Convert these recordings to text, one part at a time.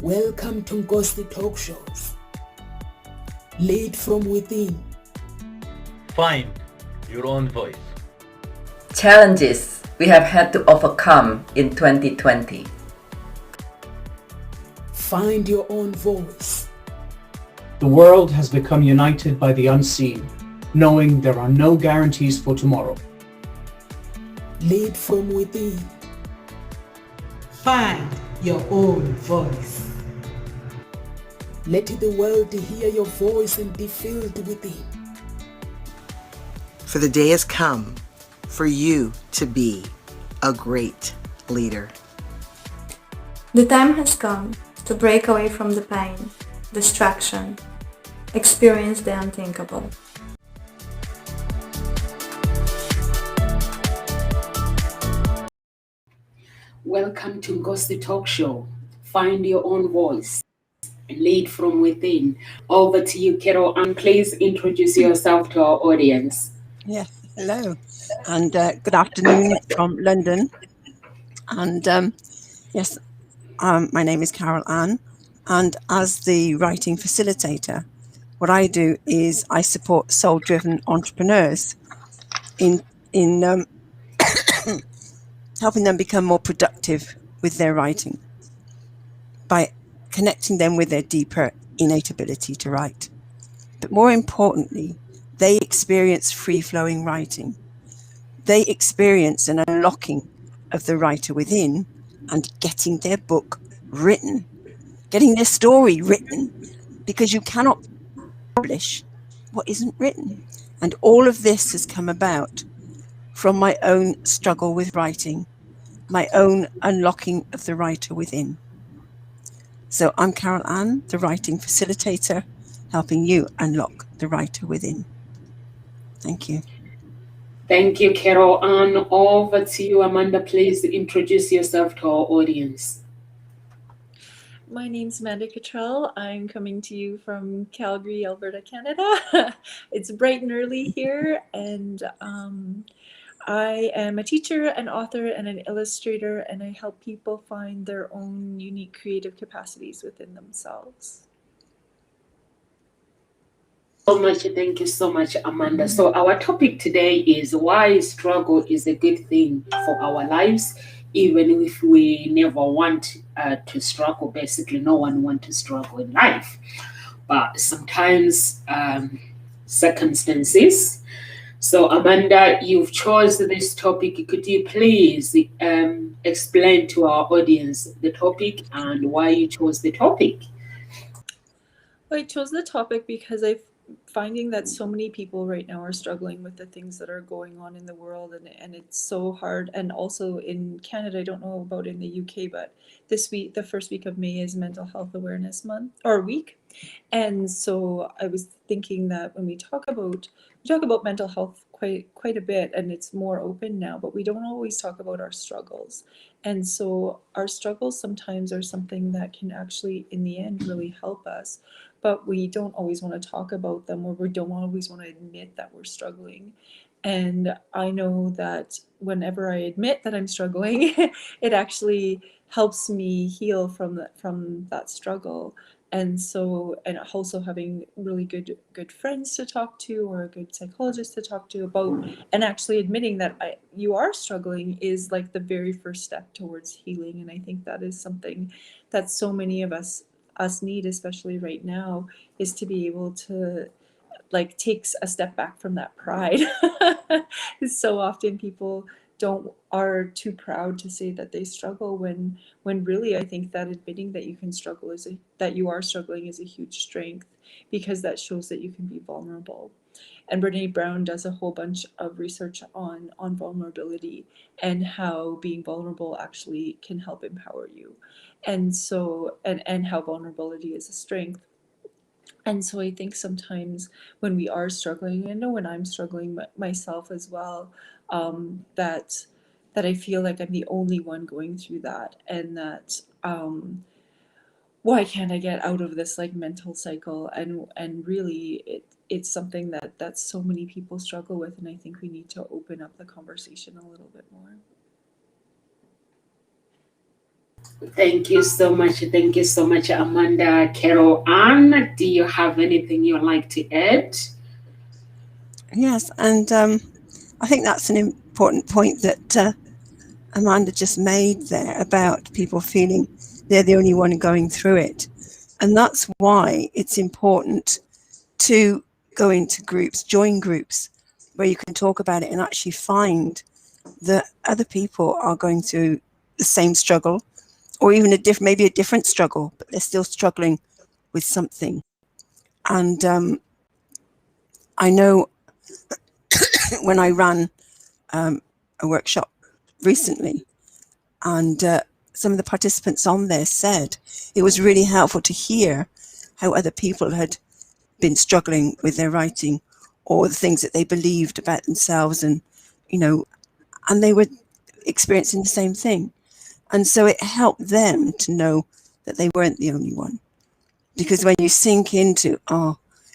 Welcome to Ngosi Talk Shows. Lead from within. Find your own voice. Challenges we have had to overcome in 2020. Find your own voice. The world has become united by the unseen, knowing there are no guarantees for tomorrow. Lead from within. Find your own voice. Let the world hear your voice and be filled within. For the day has come for you to be a great leader. The time has come to break away from the pain, distraction, experience the unthinkable. Welcome to Ngosi Talk Show. Find your own voice. Lead from within. Over to you, Carol, and please introduce yourself to our audience. Yes, hello, and good afternoon from London. And my name is Carol Ann, and as the writing facilitator, what I do is I support soul-driven entrepreneurs in helping them become more productive with their writing by connecting them with their deeper innate ability to write. But more importantly, they experience free-flowing writing. They experience an unlocking of the writer within and getting their book written, getting their story written, because you cannot publish what isn't written. And all of this has come about from my own struggle with writing, my own unlocking of the writer within. So I'm Carol Ann, the writing facilitator, helping you unlock the writer within. Thank you. Thank you, Carol Ann. Over to you, Amanda. Please introduce yourself to our audience. My name's Amanda Cottrell. I'm coming to you from Calgary, Alberta, Canada. It's bright and early here, and I am a teacher, an author, and an illustrator, and I help people find their own unique creative capacities within themselves. Thank you so much, Amanda. So our topic today is why struggle is a good thing for our lives, even if we never want to struggle. Basically, no one wants to struggle in life, but sometimes circumstances. So Amanda, you've chosen this topic. Could you please explain to our audience the topic and why you chose the topic? I chose the topic because I'm finding that so many people right now are struggling with the things that are going on in the world, and it's so hard. And also in Canada, I don't know about in the UK, but this week, the first week of May, is Mental Health Awareness Month or week. And so I was thinking that when we talk about mental health quite a bit, and it's more open now, but we don't always talk about our struggles. And so our struggles sometimes are something that can actually, in the end, really help us. But we don't always want to talk about them, or we don't always want to admit that we're struggling. And I know that whenever I admit that I'm struggling, it actually helps me heal from that struggle. And so, and also having really good friends to talk to, or a good psychologist to talk to about, and actually admitting that you are struggling is like the very first step towards healing. And I think that is something that so many of us need, especially right now, is to be able to like take a step back from that pride. So often people are too proud to say that they struggle, when really I think that admitting that you can struggle that you are struggling is a huge strength, because that shows that you can be vulnerable. And Brene Brown does a whole bunch of research on vulnerability, and how being vulnerable actually can help empower you. And so, and how vulnerability is a strength. And so I think sometimes when we are struggling, I know when I'm struggling myself as well, that I feel like I'm the only one going through that, and that why can't I get out of this like mental cycle? And really it's something that so many people struggle with, and I think we need to open up the conversation a little bit more. Thank you so much. Thank you so much, Amanda. Carol Ann, do you have anything you'd like to add? Yes, and I think that's an important point that Amanda just made there about people feeling they're the only one going through it. And that's why it's important to go into groups, join groups where you can talk about it and actually find that other people are going through the same struggle, or even maybe a different struggle, but they're still struggling with something. And I know when I ran a workshop recently, and some of the participants on there said it was really helpful to hear how other people had been struggling with their writing, or the things that they believed about themselves, and and they were experiencing the same thing. And so it helped them to know that they weren't the only one. Because when you sink into,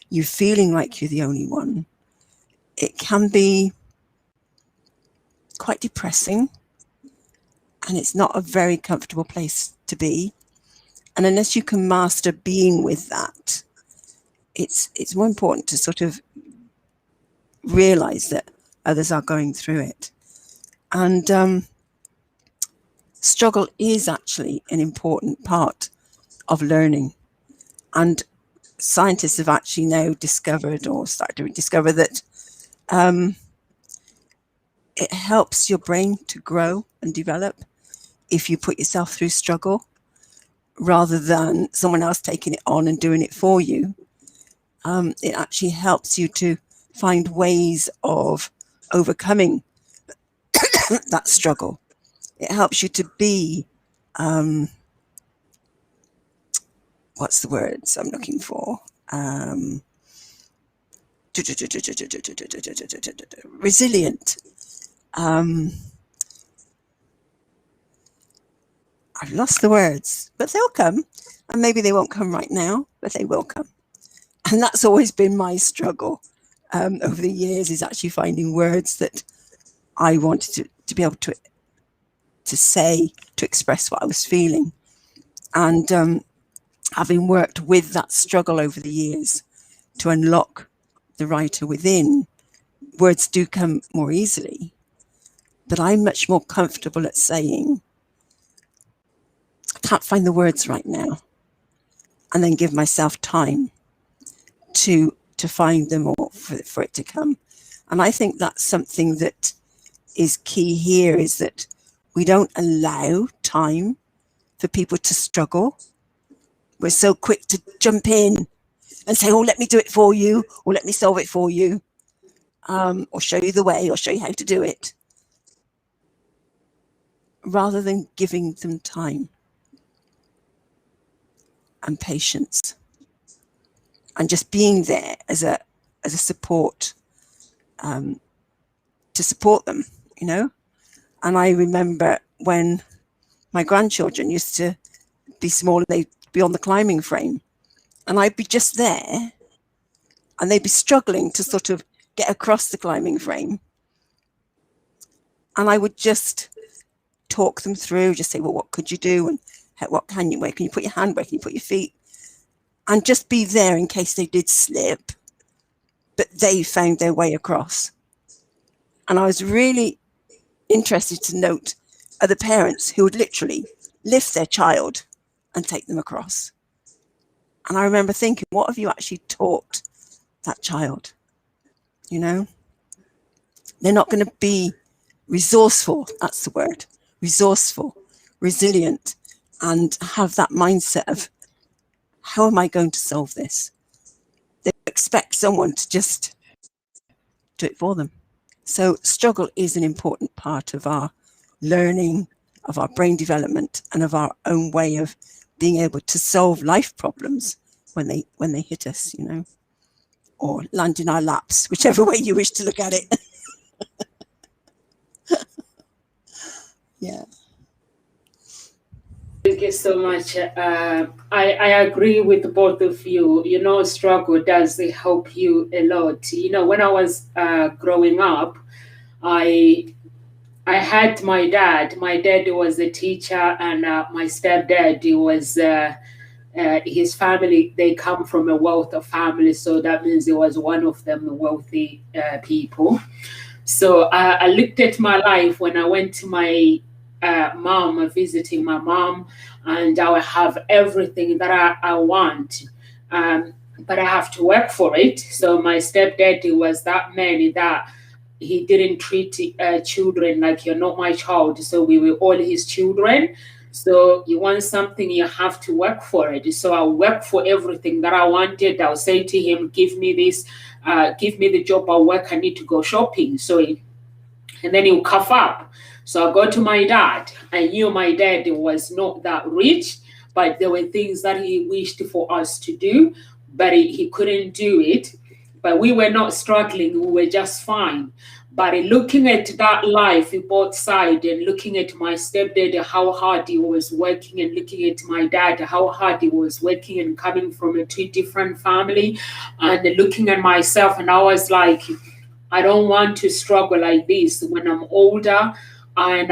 you feeling like you're the only one, it can be quite depressing, and it's not a very comfortable place to be. And unless you can master being with that, it's more important to sort of realize that others are going through it. And struggle is actually an important part of learning. And scientists have actually now discovered, or started to discover, that it helps your brain to grow and develop if you put yourself through struggle rather than someone else taking it on and doing it for you. It actually helps you to find ways of overcoming that struggle. It helps you to be, what's the words I'm looking for? Resilient. I've lost the words, but they'll come. And maybe they won't come right now, but they will come. And that's always been my struggle over the years, is actually finding words that I wanted to be able to say, to express what I was feeling. And having worked with that struggle over the years to unlock the writer within, words do come more easily. But I'm much more comfortable at saying, I can't find the words right now, and then give myself time to find them, or for it to come. And I think that's something that is key here, is that we don't allow time for people to struggle. We're so quick to jump in and say, oh, let me do it for you, or let me solve it for you, or show you the way, or show you how to do it, rather than giving them time and patience, and just being there as a support, to support them, And I remember when my grandchildren used to be small and they'd be on the climbing frame, and I'd be just there, and they'd be struggling to sort of get across the climbing frame, and I would just talk them through, just say, well, what could you do, and where can you put your hand, where can you put your feet, and just be there in case they did slip, but they found their way across. And I was really interested to note other parents who would literally lift their child and take them across. And I remember thinking, what have you actually taught that child? They're not going to be resourceful, that's the word, resourceful, resilient, and have that mindset of, how am I going to solve this? They expect someone to just do it for them. So struggle is an important part of our learning, of our brain development, and of our own way of being able to solve life problems when they hit us, or land in our laps, whichever way you wish to look at it. Yeah. Thank you so much. I agree with both of you. Struggle does help you a lot. When I was growing up, I I had my dad. My dad was a teacher, and my stepdad was his family. They come from a wealthy family, so that means he was one of them wealthy people. So I looked at my life when I went to my mom, visiting my mom, and I have everything that I want. But I have to work for it. So my stepdad was that man that he didn't treat children like you're not my child. So we were all his children. So you want something, you have to work for it. So I worked for everything that I wanted. I'll say to him, give me this, give me the job, I'll work, I need to go shopping. So, and then he'll cough up. So I go to my dad. I knew my dad was not that rich, but there were things that he wished for us to do, but he couldn't do it. But we were not struggling, we were just fine. But looking at that life, both sides, and looking at my stepdad, how hard he was working, and looking at my dad, how hard he was working, and coming from a two different family, and looking at myself, and I was like, I don't want to struggle like this when I'm older. And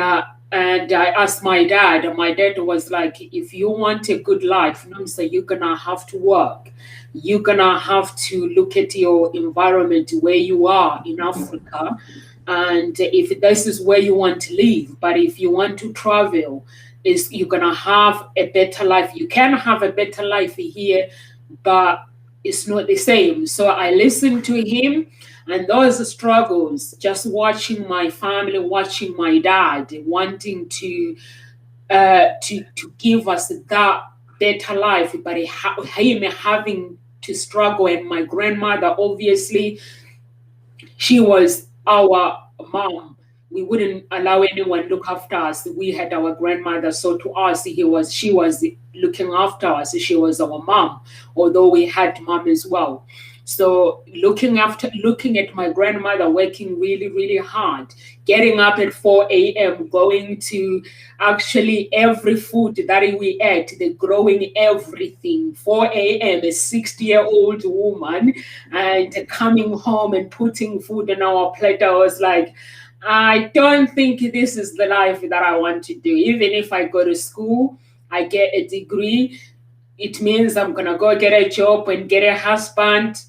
I asked my dad, and my dad was like, if you want a good life, so you're gonna have to work. You're gonna have to look at your environment where you are in Africa, and if this is where you want to live. But if you want to travel, you're gonna have a better life. You can have a better life here, but it's not the same. So I listened to him, and those struggles, just watching my family, watching my dad, wanting to give us that better life, but him having to struggle. And my grandmother, obviously, she was our mom. We wouldn't allow anyone look after us. We had our grandmother, so to us, she was looking after us. She was our mom, although we had mom as well. So looking at my grandmother working really, really hard, getting up at 4 a.m., going to actually every food that we ate, they're growing everything. 4 a.m., a 60-year-old woman, and coming home and putting food on our plate. I was like, I don't think this is the life that I want to do. Even if I go to school, I get a degree, it means I'm going to go get a job and get a husband.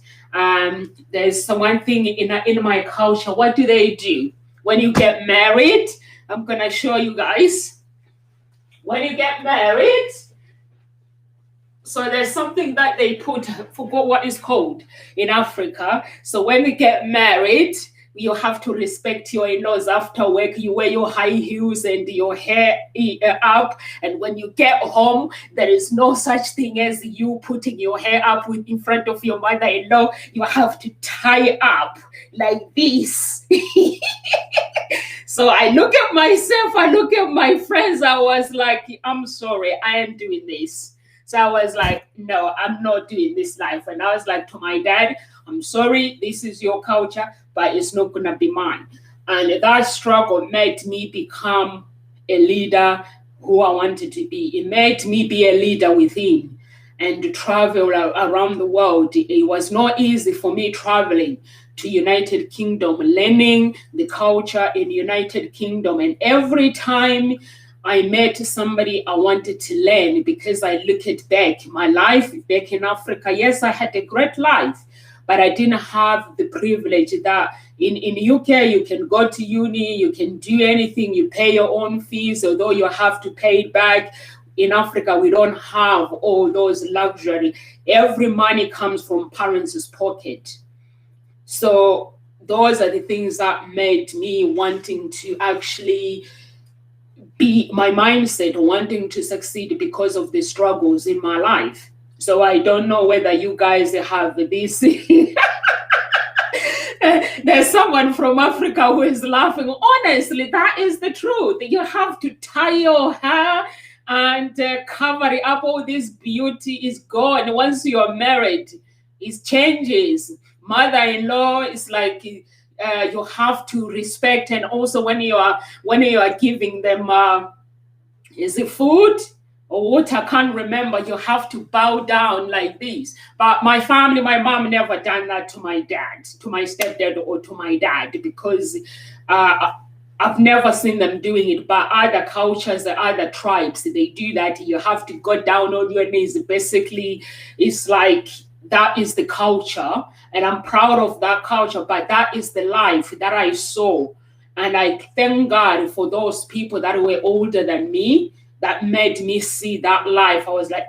There's one thing in my culture. What do they do when you get married? I'm gonna show you guys. When you get married, so there's something that they put, forgot what it's called in Africa. So when you get married, you have to respect your in-laws. After work, you wear your high heels and your hair up. And when you get home, there is no such thing as you putting your hair up in front of your mother-in-law. You have to tie up like this. So I look at myself, I look at my friends. I was like, I'm sorry, I am doing this. So I was like, no, I'm not doing this life. And I was like to my dad, I'm sorry, this is your culture, but it's not going to be mine. And that struggle made me become a leader who I wanted to be. It made me be a leader within and to travel around the world. It was not easy for me traveling to United Kingdom, learning the culture in United Kingdom. And every time I met somebody, I wanted to learn, because I look at back my life back in Africa. Yes, I had a great life, but I didn't have the privilege that in UK, you can go to uni, you can do anything, you pay your own fees, although you have to pay it back. In Africa, we don't have all those luxury. Every money comes from parents' pocket. So those are the things that made me wanting to actually be my mindset, wanting to succeed because of the struggles in my life. So I don't know whether you guys have this. There's someone from Africa who is laughing. Honestly, that is the truth. You have to tie your hair and cover it up. All this beauty is gone. Once you are married, it changes. Mother-in-law is like you have to respect, and also when you are giving them is it food or water, I can't remember, you have to bow down like this. But my family, my mom never done that to my dad, to my stepdad or to my dad, because I I've never seen them doing it, but other cultures, other tribes, they do that. You have to go down on your knees. Basically, it's like that is the culture, and I'm proud of that culture, but that is the life that I saw. And I thank God for those people that were older than me that made me see that life. I was like,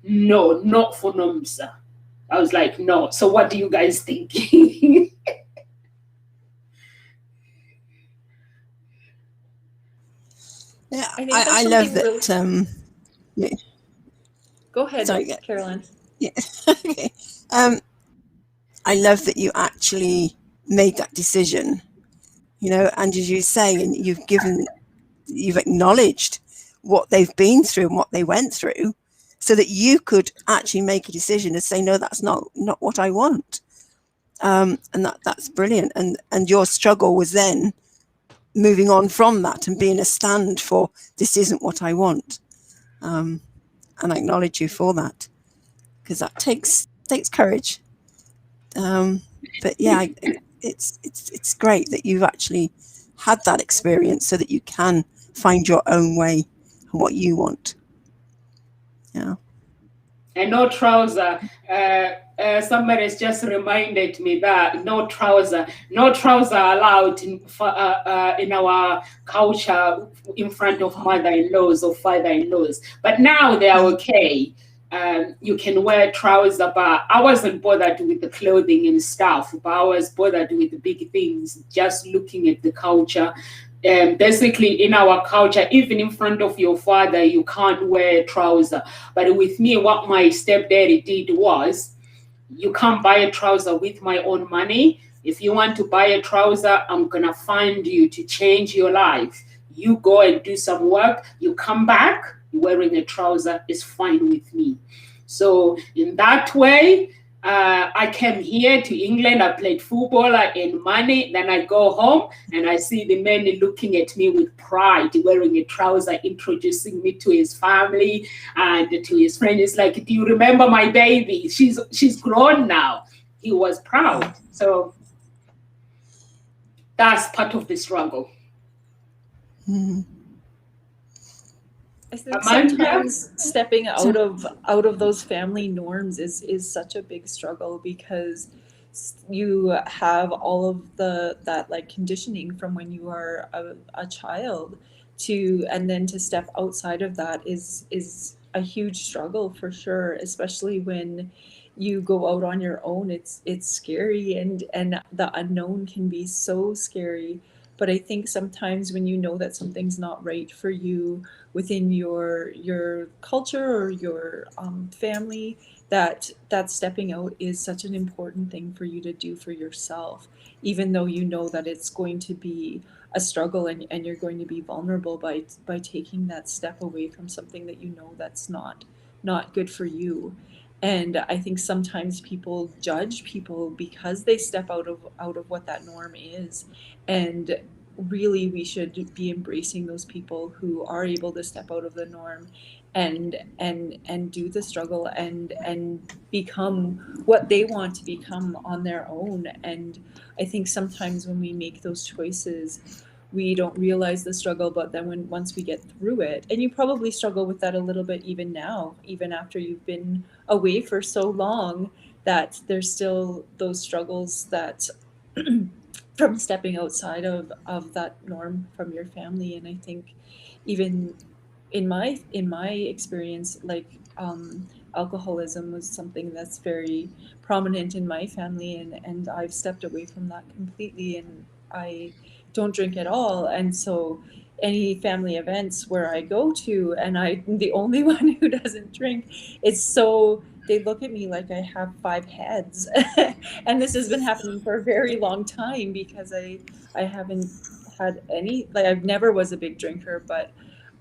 no, not for Nomsa. I was like, no. So what do you guys think? Yeah, I think I that's love something that. Yeah, Go ahead, sorry, yeah. Caroline. Yeah. Okay. I love that you actually made that decision, you know, and as you say, and you've acknowledged what they've been through and what they went through, so that you could actually make a decision and say, no, that's not what I want. And that's brilliant. And your struggle was then moving on from that and being a stand for, this isn't what I want. And I acknowledge you for that, because that takes courage. But yeah, it's great that you've actually had that experience so that you can find your own way and what you want. Yeah. And no trouser. Somebody's just reminded me that no trouser allowed in our culture in front of mother-in-laws or father-in-laws. But now they are okay. You can wear trousers, but I wasn't bothered with the clothing and stuff, but I was bothered with the big things, just looking at the culture. Basically, in our culture, even in front of your father, you can't wear trousers. But with me, what my stepdaddy did was, you can't buy a trouser with my own money. If you want to buy a trouser, I'm going to fund you to change your life. You go and do some work, you come back, wearing a trouser is fine with me. So in that way, I came here to England, I played football, I earned money, then I go home and I see the man looking at me with pride, wearing a trouser, introducing me to his family and to his friends. It's like, do you remember my baby? She's grown now. He was proud. So that's part of the struggle. I think sometimes stepping out of those family norms is such a big struggle, because you have all of that like conditioning from when you are a child and then to step outside of that is a huge struggle for sure, especially when you go out on your own. It's scary, and the unknown can be so scary. But I think sometimes when you know that something's not right for you within your culture or your family, that stepping out is such an important thing for you to do for yourself, even though you know that it's going to be a struggle and you're going to be vulnerable by taking that step away from something that you know that's not good for you. And I think sometimes people judge people because they step out of what that norm is. And really, we should be embracing those people who are able to step out of the norm and do the struggle and become what they want to become on their own. And I think sometimes when we make those choices, we don't realize the struggle, but then once we get through it, and you probably struggle with that a little bit even now, even after you've been away for so long, that there's still those struggles that from stepping outside of that norm from your family. And I think even in my experience, like alcoholism was something that's very prominent in my family, and I've stepped away from that completely, and I don't drink at all. And so any family events where I go to and I'm the only one who doesn't drink, they look at me like I have 5 heads. And this has been happening for a very long time, because I haven't had any, like, I've never was a big drinker, but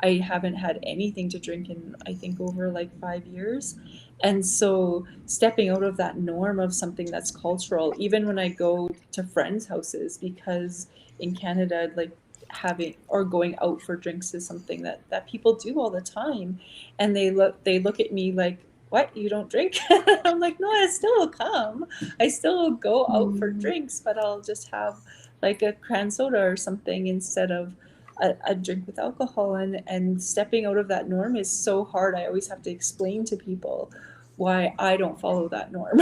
I haven't had anything to drink in, I think, over like 5 years. And so stepping out of that norm of something that's cultural, even when I go to friends' houses, because in Canada, like having or going out for drinks is something that people do all the time. And they look at me like, what, you don't drink? I'm like, no, I still will come. I still will go out for drinks, but I'll just have like a cran soda or something instead of a drink with alcohol. And stepping out of that norm is so hard. I always have to explain to people why I don't follow that norm.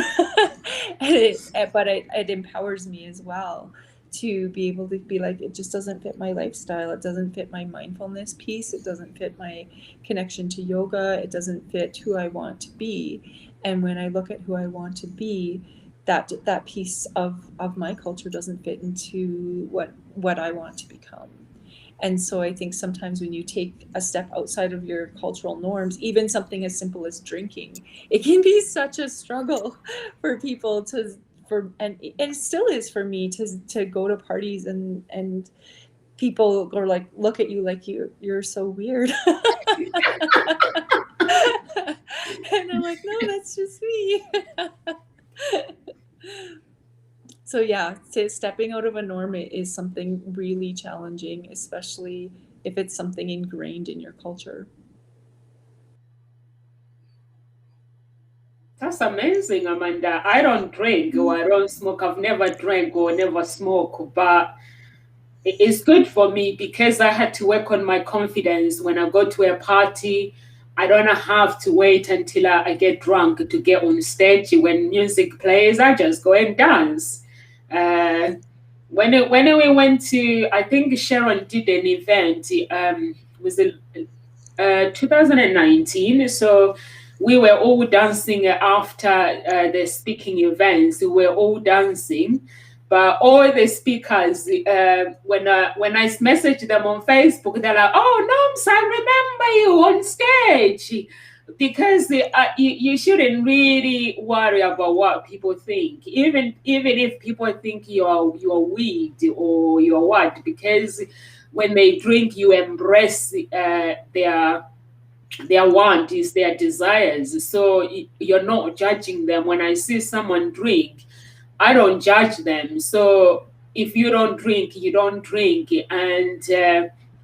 But it empowers me as well to be able to be like, it just doesn't fit my lifestyle. It doesn't fit my mindfulness piece. It doesn't fit my connection to yoga. It doesn't fit who I want to be. And when I look at who I want to be, that piece of my culture doesn't fit into what I want to become. And so I think sometimes when you take a step outside of your cultural norms, even something as simple as drinking, it can be such a struggle for people and it still is for me to go to parties and people are like, look at you like you're so weird. And I'm like, no, that's just me. So yeah, stepping out of a norm is something really challenging, especially if it's something ingrained in your culture. That's amazing, Amanda. I don't drink or I don't smoke. I've never drank or never smoke, but it's good for me because I had to work on my confidence. When I go to a party, I don't have to wait until I get drunk to get on stage. When music plays, I just go and dance. When we went to, I think Sharon did an event, was it 2019? So we were all dancing after the speaking events. We were all dancing, but all the speakers, when I messaged them on Facebook, they're like, "Oh, Noms, I remember you on stage." Because you shouldn't really worry about what people think, even if people think you're weird or you're what, because when they drink, you embrace their wants, their desires. So you're not judging them. When I see someone drink, I don't judge them. So if you don't drink, you don't drink, and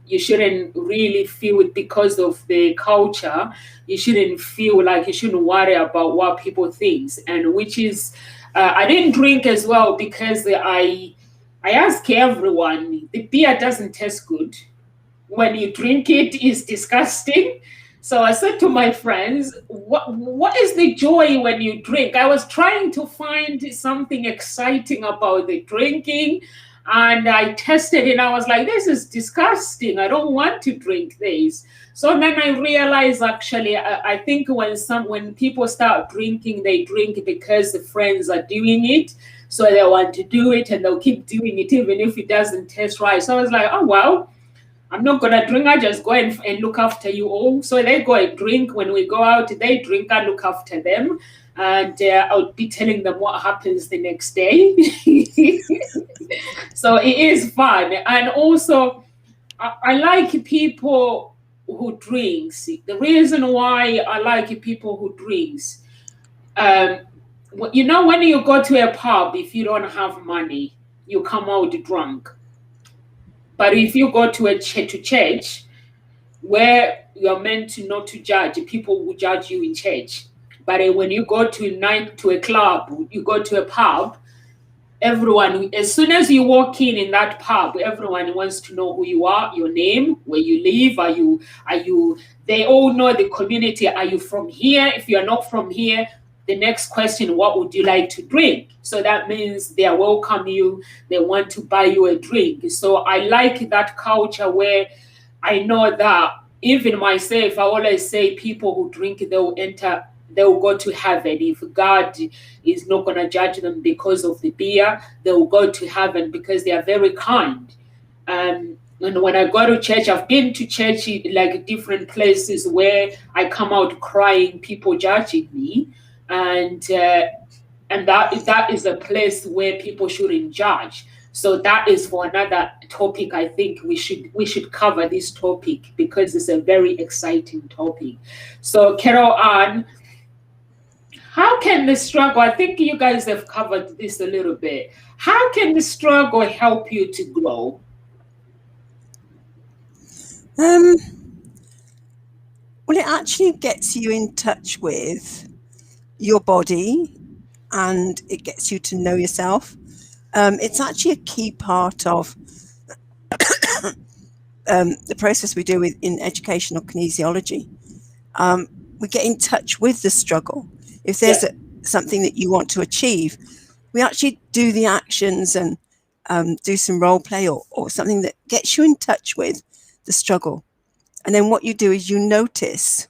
you shouldn't really feel it because of the culture. You shouldn't feel like you shouldn't worry about what people think. And which is, I didn't drink as well because I ask everyone, the beer doesn't taste good. When you drink it, it's disgusting. So I said to my friends, what is the joy when you drink? I was trying to find something exciting about the drinking. And I tested it and I was like, this is disgusting. I don't want to drink this. So then I realized actually, I think when people start drinking, they drink because the friends are doing it. So they want to do it and they'll keep doing it even if it doesn't taste right. So I was like, oh, well, I'm not going to drink. I just go and look after you all. So they go and drink. When we go out, they drink. I look after them. And I'll be telling them what happens the next day. So it is fun. And also, I like people who drinks. The reason why I like people who drinks, when you go to a pub, if you don't have money, you come out drunk. But if you go to church, where you're meant to not to judge, people will judge you in church. But when you go to a club, you go to a pub, everyone, as soon as you walk in that pub, everyone wants to know who you are, your name, where you live, are you, they all know the community. Are you from here? If you're not from here, the next question, what would you like to drink? So that means they welcome you, they want to buy you a drink. So I like that culture where I know that even myself, I always say people who drink, they'll go to heaven. If God is not going to judge them because of the beer, they'll go to heaven because they are very kind. And when I go to church, I've been to church like different places where I come out crying, people judging me. And that is a place where people shouldn't judge. So that is for another topic. I think we should cover this topic because it's a very exciting topic. So Carol Ann, how can the struggle, I think you guys have covered this a little bit. How can the struggle help you to grow? Well, it actually gets you in touch with your body and it gets you to know yourself. it's actually a key part of the process we do in educational kinesiology. We get in touch with the struggle. If there's something that you want to achieve, we actually do the actions and do some role play or something that gets you in touch with the struggle. And then what you do is you notice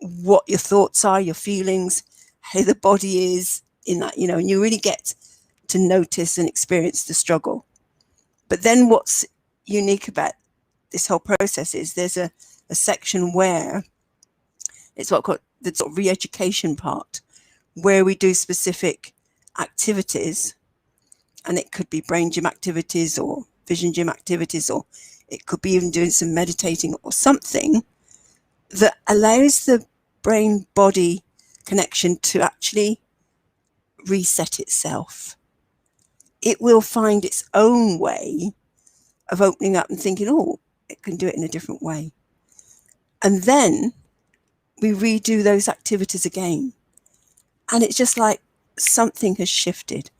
what your thoughts are, your feelings, how the body is in that, and you really get to notice and experience the struggle. But then what's unique about this whole process is there's a section where it's what called the sort of re-education part, where we do specific activities, and it could be brain gym activities or vision gym activities, or it could be even doing some meditating or something that allows the brain body connection to actually reset itself. It will find its own way of opening up and thinking, oh, it can do it in a different way. And then we redo those activities again. And it's just like something has shifted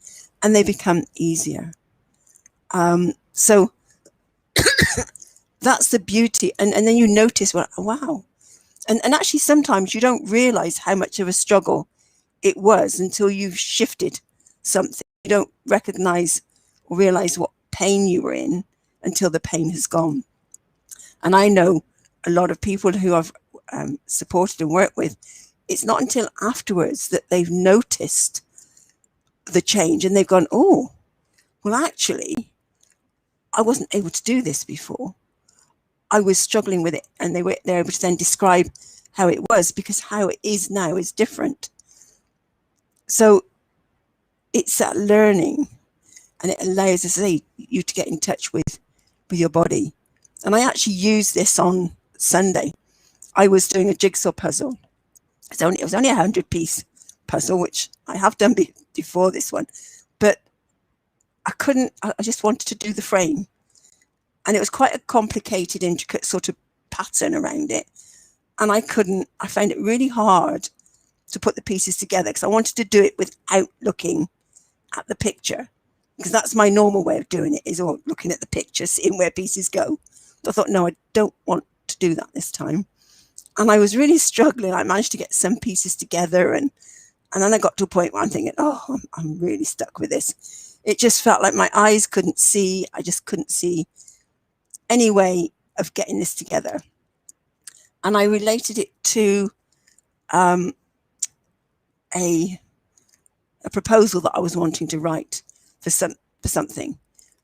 and they become easier. So that's the beauty. And then you notice, well, wow. And actually sometimes you don't realize how much of a struggle it was until you've shifted something. You don't recognize or realize what pain you were in until the pain has gone. And I know a lot of people who I've supported and worked with, it's not until afterwards that they've noticed the change and they've gone, oh, well, actually, I wasn't able to do this before. I was struggling with it, and they're able to then describe how it was, because how it is now is different. So it's that learning, and it allows, as I say, you to get in touch with your body. And I actually used this on Sunday. I was doing a jigsaw puzzle. It was only a 100-piece puzzle, which I have done before this one, but I just wanted to do the frame. And it was quite a complicated, intricate sort of pattern around it. And I found it really hard to put the pieces together because I wanted to do it without looking at the picture, because that's my normal way of doing it, is all looking at the picture, seeing where pieces go. So I thought, no, I don't want to do that this time. And I was really struggling. I managed to get some pieces together, and then I got to a point where I'm thinking, oh, I'm really stuck with this. It just felt like my eyes couldn't see. I just couldn't see any way of getting this together. And I related it to a proposal that I was wanting to write for something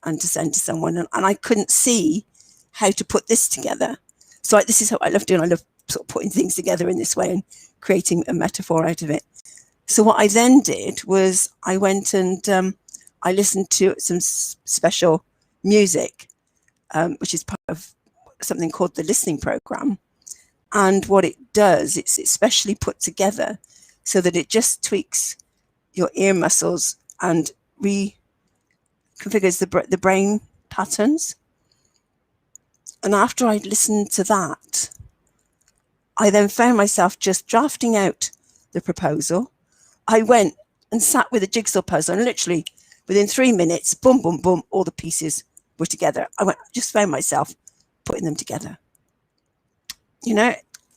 and to send to someone, and I couldn't see how to put this together. So this is what I love doing. I love sort of putting things together in this way and creating a metaphor out of it. So what I then did was I went and I listened to some special music, which is part of something called the listening program. And what it does, it's specially put together so that it just tweaks your ear muscles and reconfigures the brain patterns. And after I'd listened to that, I then found myself just drafting out the proposal. I went and sat with a jigsaw puzzle, and literally within 3 minutes, boom, boom, boom, all the pieces were together. Just found myself putting them together.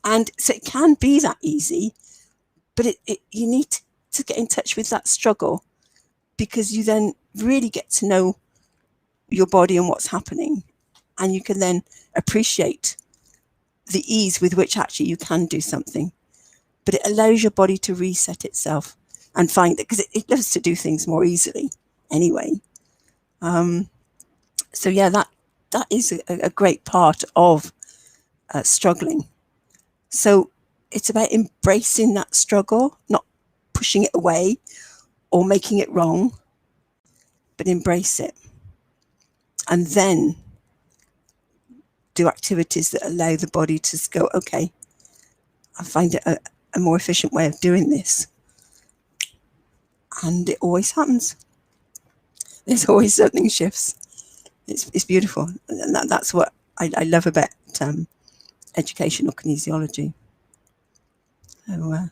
And so it can be that easy, but you need to get in touch with that struggle, because you then really get to know your body and what's happening, and you can then appreciate the ease with which actually you can do something. But it allows your body to reset itself and find it, because it loves to do things more easily anyway. So yeah, that is a great part of struggling. So it's about embracing that struggle, not pushing it away or making it wrong, but embrace it. And then do activities that allow the body to go, okay, I find it a more efficient way of doing this. And it always happens. There's always something shifts. It's beautiful. And that's what I love about educational kinesiology. So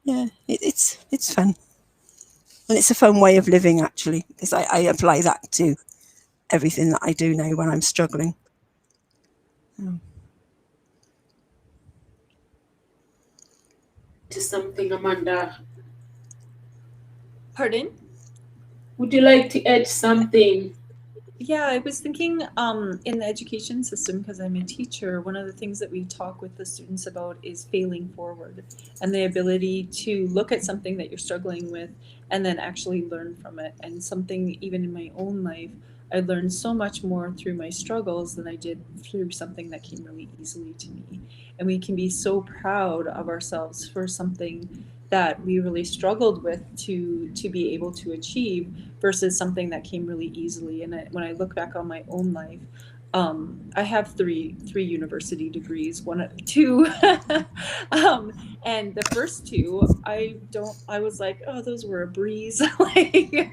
yeah, it's fun. And it's a fun way of living, actually, because I apply that to everything that I do now when I'm struggling. To something, Amanda. Pardon? Would you like to add something? Yeah, I was thinking in the education system, because I'm a teacher, one of the things that we talk with the students about is failing forward and the ability to look at something that you're struggling with and then actually learn from it. And something even in my own life, I learned so much more through my struggles than I did through something that came really easily to me. And we can be so proud of ourselves for something that we really struggled with to be able to achieve versus something that came really easily. And when I look back on my own life, I have three university degrees, two, and the first two, I was like, oh, those were a breeze. Like,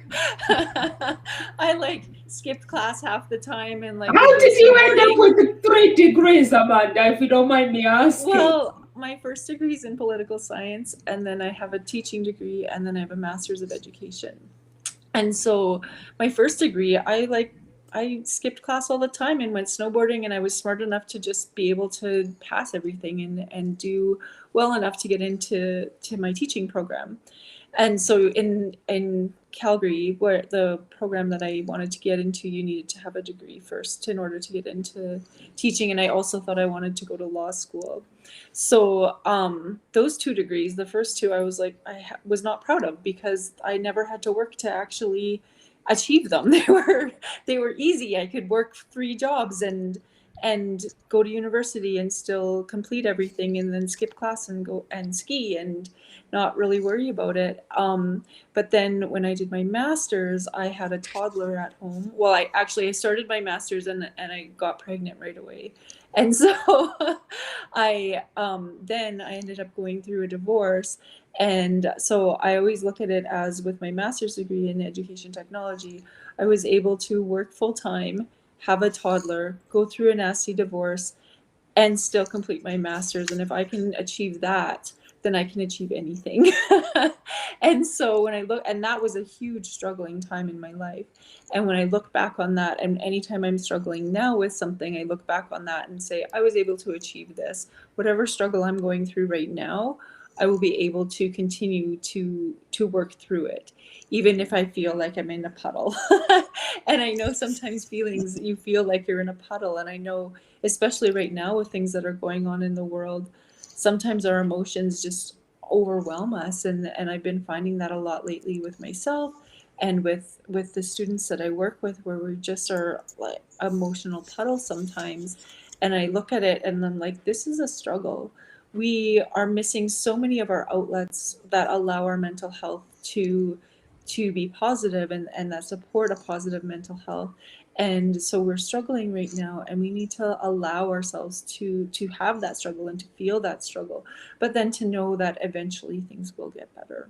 I like skipped class half the time and like. How did you end up with 3 degrees, Amanda, if you don't mind me asking? Well, my first degree is in political science, and then I have a teaching degree, and then I have a master's of education. And so my first degree, I skipped class all the time and went snowboarding, and I was smart enough to just be able to pass everything and do well enough to get into my teaching program. And so in Calgary, where the program that I wanted to get into, you needed to have a degree first in order to get into teaching. And I also thought I wanted to go to law school. So those 2 degrees, the first 2, I was like, was not proud of, because I never had to work to actually achieve them. They were easy. I could work 3 jobs and go to university and still complete everything, and then skip class and go and ski and not really worry about it. But then when I did my master's, I had a toddler at home. Well, I started my master's and I got pregnant right away. And so then I ended up going through a divorce. And so I always look at it as, with my master's degree in education technology, I was able to work full time, have a toddler, go through a nasty divorce, and still complete my master's. And if I can achieve that, then I can achieve anything. And so when I look, and that was a huge struggling time in my life. And when I look back on that, and anytime I'm struggling now with something, I look back on that and say, I was able to achieve this. Whatever struggle I'm going through right now, I will be able to continue to work through it, even if I feel like I'm in a puddle. And I know sometimes you feel like you're in a puddle. And I know, especially right now with things that are going on in the world, sometimes our emotions just overwhelm us. And I've been finding that a lot lately with myself and with the students that I work with, where we just are like emotional puddles sometimes. And I look at it and I'm like, this is a struggle. We are missing so many of our outlets that allow our mental health to be positive and that support a positive mental health. And so we're struggling right now, and we need to allow ourselves to have that struggle and to feel that struggle, but then to know that eventually things will get better.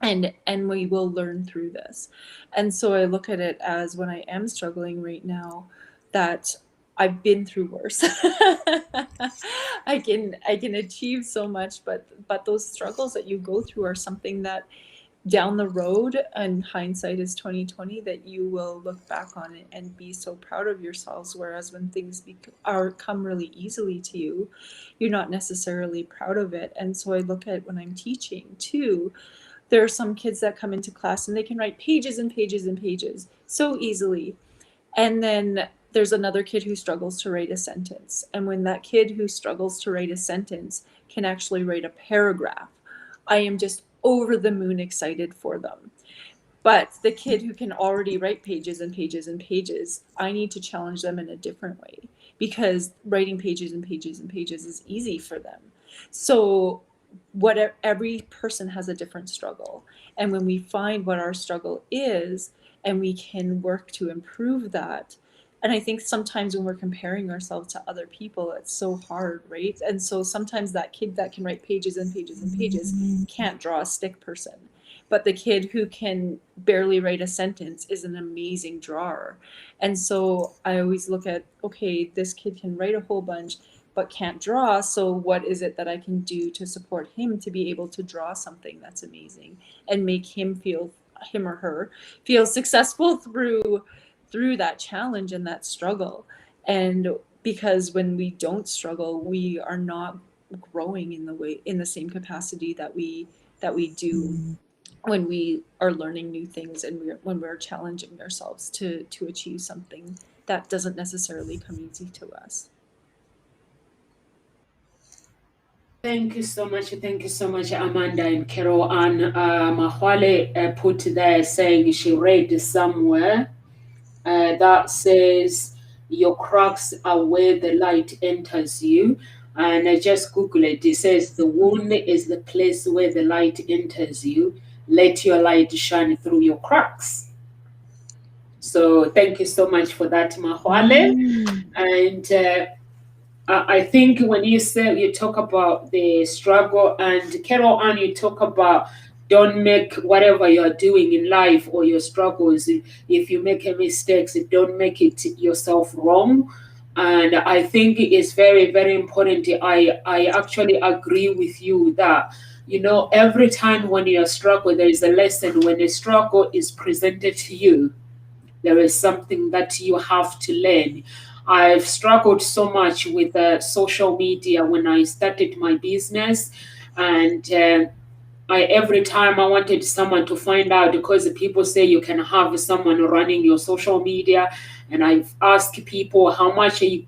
And we will learn through this. And so I look at it as, when I am struggling right now, that I've been through worse. I can achieve so much, but those struggles that you go through are something that down the road, and hindsight is 2020, that you will look back on it and be so proud of yourselves. Whereas when things come really easily to you, you're not necessarily proud of it. And so I look at, when I'm teaching too, there are some kids that come into class and they can write pages and pages and pages so easily. And then there's another kid who struggles to write a sentence. And when that kid who struggles to write a sentence can actually write a paragraph, I am just over the moon excited for them. But the kid who can already write pages and pages and pages, I need to challenge them in a different way, because writing pages and pages and pages is easy for them. So every person has a different struggle. And when we find what our struggle is, and we can work to improve that. And I think sometimes when we're comparing ourselves to other people, it's so hard, right? And so sometimes that kid that can write pages and pages and pages can't draw a stick person. But the kid who can barely write a sentence is an amazing drawer. And so I always look at, okay, this kid can write a whole bunch, but can't draw. So what is it that I can do to support him to be able to draw something that's amazing and make him feel him or her feels successful through that challenge and that struggle. And because when we don't struggle, we are not growing in the same capacity that we do when we are learning new things and when we're challenging ourselves to achieve something that doesn't necessarily come easy to us. Thank you so much, Amanda and Carol Ann. Mahwale put there saying she read somewhere that says your cracks are where the light enters you. And I just Googled it. It says the wound is the place where the light enters you. Let your light shine through your cracks. So thank you so much for that, Mahwale. And I think when you talk about the struggle, and Carol Ann, you talk about don't make whatever you're doing in life or your struggles, if you make a mistake, don't make it yourself wrong. And I think it's very, very important. I actually agree with you that, every time when you're struggling, there is a lesson. When a struggle is presented to you, there is something that you have to learn. I've struggled so much with social media when I started my business, and every time I wanted someone to find out, because people say you can have someone running your social media, and I've asked people how much do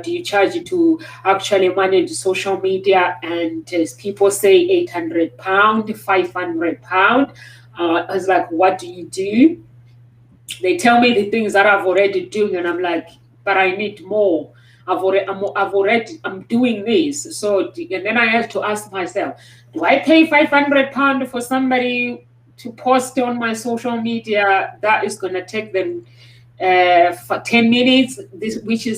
you charge to actually manage social media, and people say £800, £500. I was like, what do you do? They tell me the things that I've already doing, and I'm like, but I need more. I'm doing this. So, and then I have to ask myself, do I pay £500 for somebody to post on my social media that is going to take them for 10 minutes,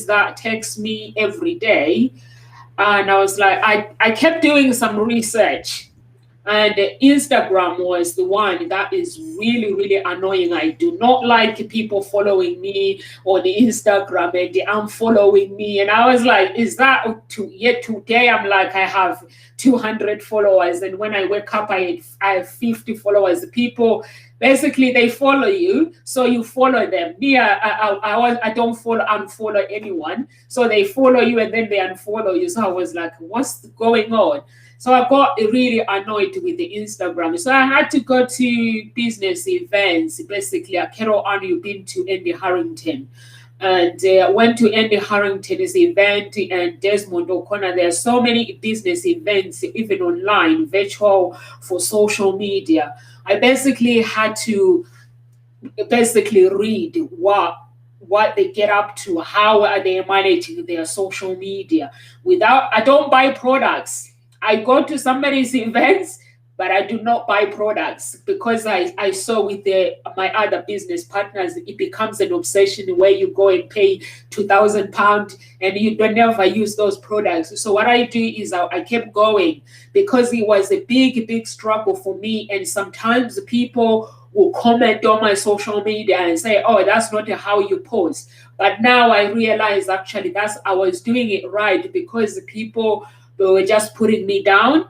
that takes me every day? And I was like, I kept doing some research. And Instagram was the one that is really, really annoying. I do not like people following me on the Instagram and they unfollowing me. And I was like, is that yet today? I'm like, I have 200 followers. And when I wake up, I have 50 followers. People, basically, they follow you, so you follow them. Me, I don't unfollow anyone. So they follow you and then they unfollow you. So I was like, what's going on? So I got really annoyed with the Instagram. So I had to go to business events. Basically, Carol Ann, you've been to Andy Harrington. And I went to Andy Harrington's event and Desmond O'Connor. There are so many business events, even online, virtual, for social media. I basically had to read what they get up to, how are they managing their social media. I don't buy products. I go to somebody's events, but I do not buy products, because I saw with my other business partners, it becomes an obsession where you go and pay £2,000 and you don't never use those products. So what I do is I kept going, because it was a big, big struggle for me. And sometimes people will comment on my social media and say, oh, that's not how you post. But now I realize actually I was doing it right, because people were just putting me down.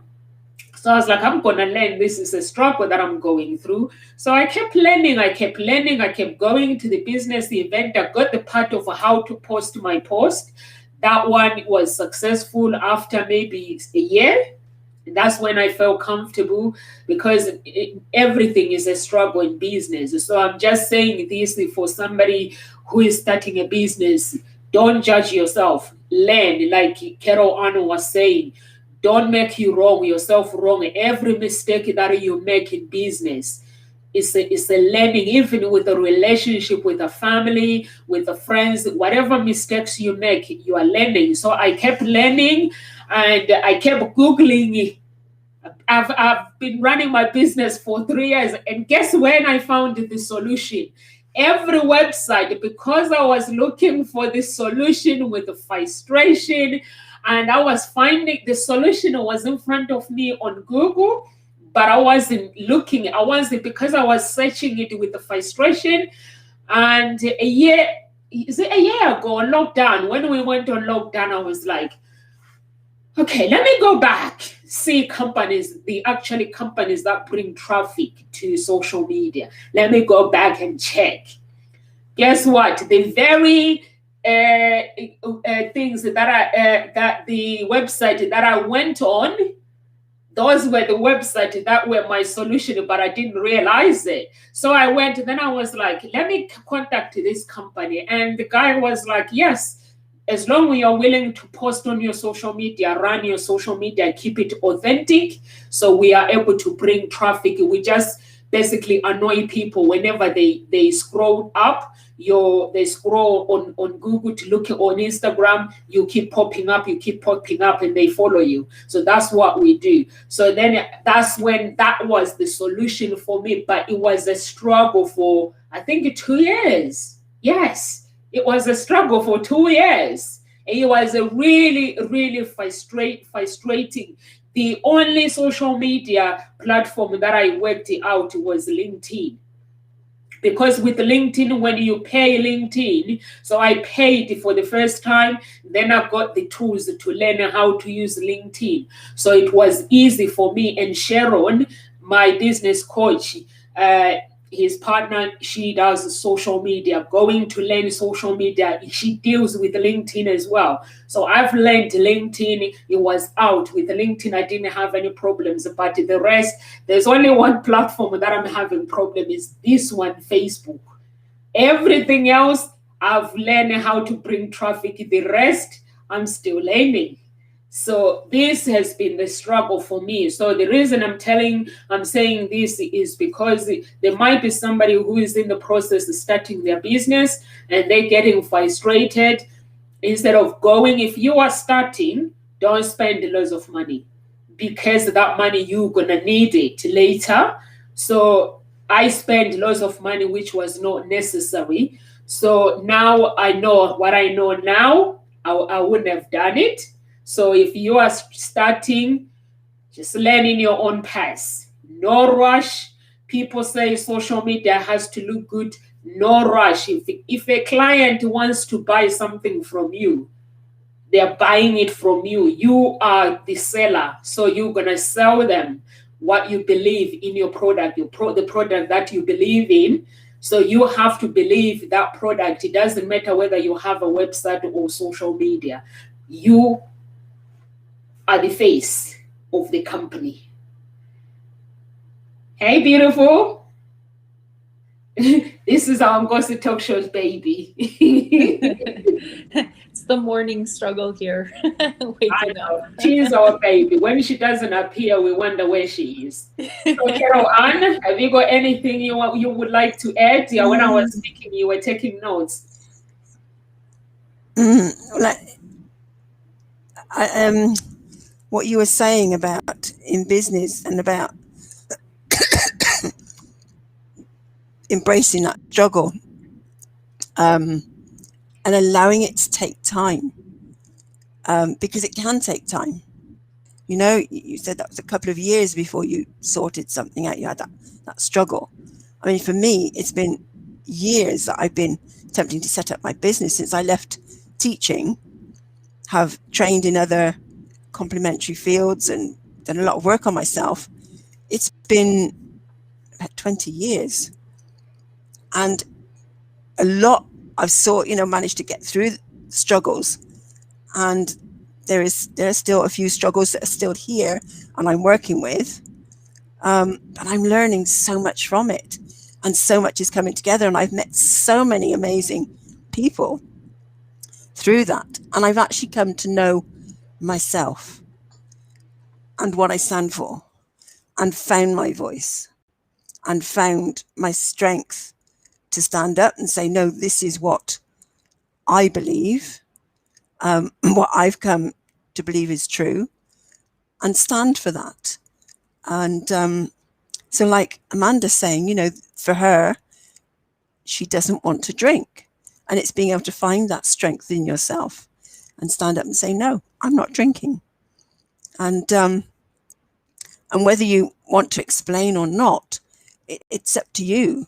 So I was like, I'm going to learn. This is a struggle that I'm going through. So I kept learning. I kept going to the business event. I got the part of how to post my post. That one was successful after maybe a year. That's when I felt comfortable, because everything is a struggle in business. So I'm just saying this for somebody who is starting a business. Don't judge yourself. Learn, like Carol Ann was saying. Don't make yourself wrong. Every mistake that you make in business is a learning, even with a relationship, with a family, with a friends, whatever mistakes you make, you are learning. So I kept learning and I kept Googling. I've been running my business for 3 years, and guess when I found the solution? Every website, because I was looking for the solution with the frustration, and I was finding the solution was in front of me on Google, but I wasn't looking. Because I was searching it with the frustration. And a year ago on lockdown, when we went on lockdown, I was like, okay, let me go back, see companies, companies that bring traffic to social media. Let me go back and check. Guess what? The very things that the website that I went on, those were the website that were my solution, but I didn't realize it. So I went, then I was like, let me contact this company. And the guy was like, yes, as long as you're willing to post on your social media, run your social media, keep it authentic. So we are able to bring traffic. We just basically annoy people whenever they scroll up. They scroll on Google to look on Instagram, you keep popping up, and they follow you. So that's what we do. So then that's when that was the solution for me. But it was a struggle for, I think, 2 years. Yes, it was a struggle for 2 years. It was a really, really frustrating. The only social media platform that I worked out was LinkedIn. Because with LinkedIn, when you pay LinkedIn, so I paid for the first time, then I got the tools to learn how to use LinkedIn. So it was easy for me. And Sharon, my business coach, his partner, she does social media, going to learn social media. She deals with LinkedIn as well. So I've learned LinkedIn. It was out. With LinkedIn, I didn't have any problems. But the rest, there's only one platform that I'm having problem is this one, Facebook. Everything else, I've learned how to bring traffic. The rest, I'm still learning. So this has been the struggle for me. So the reason I'm saying this is because there might be somebody who is in the process of starting their business and they're getting frustrated. Instead of going, if you are starting, don't spend loads of money, because that money you're gonna need it later. So I spent loads of money which was not necessary. So now I know what I know now. I wouldn't have done it. So if you are starting, just learn in your own pace. No rush. People say social media has to look good. No rush. If a client wants to buy something from you, they're buying it from you. You are the seller. So you're going to sell them what you believe in your product, the product that you believe in. So you have to believe that product. It doesn't matter whether you have a website or social media. You are the face of the company. Hey, beautiful. This is our Ngozi Talk Shows, baby. It's the morning struggle here. Waking up. She is our baby. When she doesn't appear, we wonder where she is. So, Carol Ann, have you got anything you would like to add? Yeah, when I was speaking, you were taking notes. What you were saying about in business and about embracing that struggle and allowing it to take time, because it can take time. You know, you said that was a couple of years before you sorted something out. You had that struggle. I mean, for me, it's been years that I've been attempting to set up my business since I left teaching, have trained in other complementary fields and done a lot of work on myself. It's been about 20 years. And a lot I've managed to get through struggles. And there are still a few struggles that are still here and I'm working with. But I'm learning so much from it. And so much is coming together. And I've met so many amazing people through that. And I've actually come to know myself and what I stand for, and found my voice and found my strength to stand up and say, no, this is what I believe, what I've come to believe is true, and stand for that. And so like Amanda's saying, for her, she doesn't want to drink. And it's being able to find that strength in yourself and stand up and say, no, I'm not drinking. And whether you want to explain or not, it's up to you.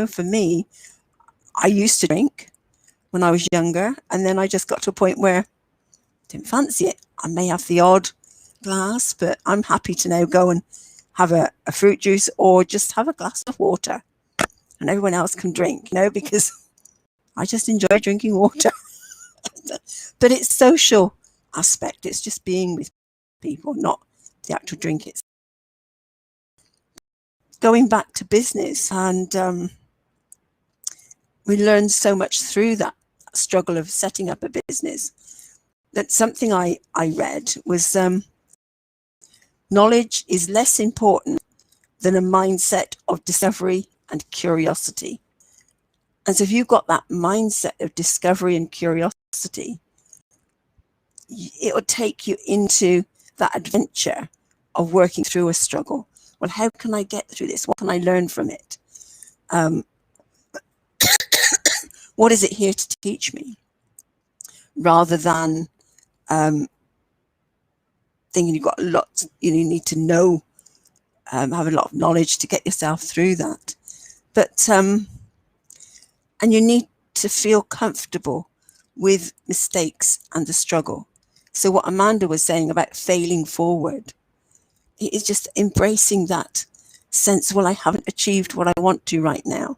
For me, I used to drink when I was younger, and then I just got to a point where I didn't fancy it. I may have the odd glass, but I'm happy to now go and have a fruit juice or just have a glass of water, and everyone else can drink, because I just enjoy drinking water. But it's social aspect. It's just being with people, not the actual drink itself. Going back to business, and we learned so much through that struggle of setting up a business, that something I read was knowledge is less important than a mindset of discovery and curiosity. And so if you've got that mindset of discovery and curiosity, it will take you into that adventure of working through a struggle. Well, how can I get through this? What can I learn from it? What is it here to teach me? Rather than thinking you've got a lot, you need to know, have a lot of knowledge to get yourself through that. But, and you need to feel comfortable with mistakes and the struggle. So what Amanda was saying about failing forward, it is just embracing that sense, well, I haven't achieved what I want to right now.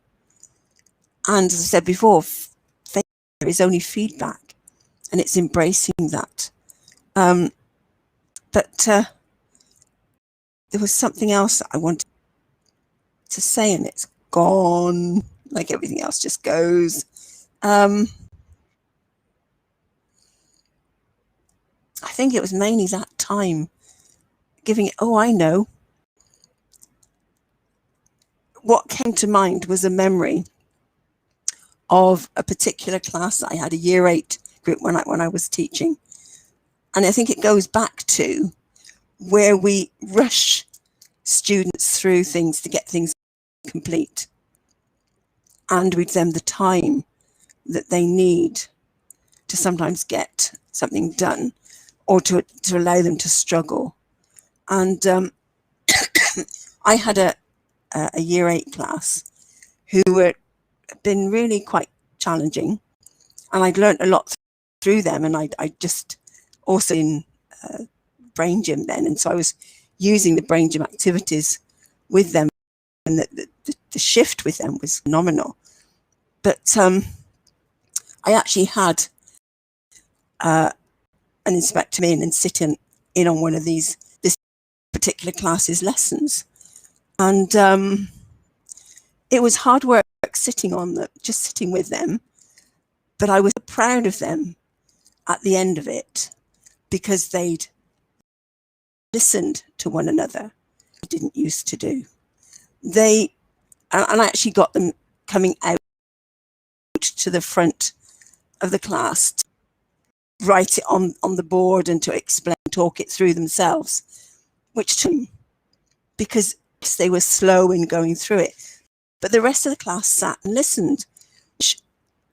And as I said before, failure is only feedback, and it's embracing that. But there was something else that I wanted to say, and it's gone, like everything else just goes. I think it was mainly that time giving it, oh, I know. What came to mind was a memory of a particular class that I had, a year 8 group when I was teaching. And I think it goes back to where we rush students through things to get things complete, and with them the time that they need to sometimes get something done, or to allow them to struggle. And I had a year 8 class who were been really quite challenging, and I'd learned a lot through them, and I just also in Brain Gym then, and so I was using the Brain Gym activities with them, and the shift with them was phenomenal. But I actually had an inspector come in and sit in on one of this particular class's lessons, and it was hard work sitting with them, but I was proud of them at the end of it, because they'd listened to one another. I didn't used to do. And I actually got them coming out to the front of the class to write it on the board and to explain, talk it through themselves, which took them, because they were slow in going through it. But the rest of the class sat and listened, which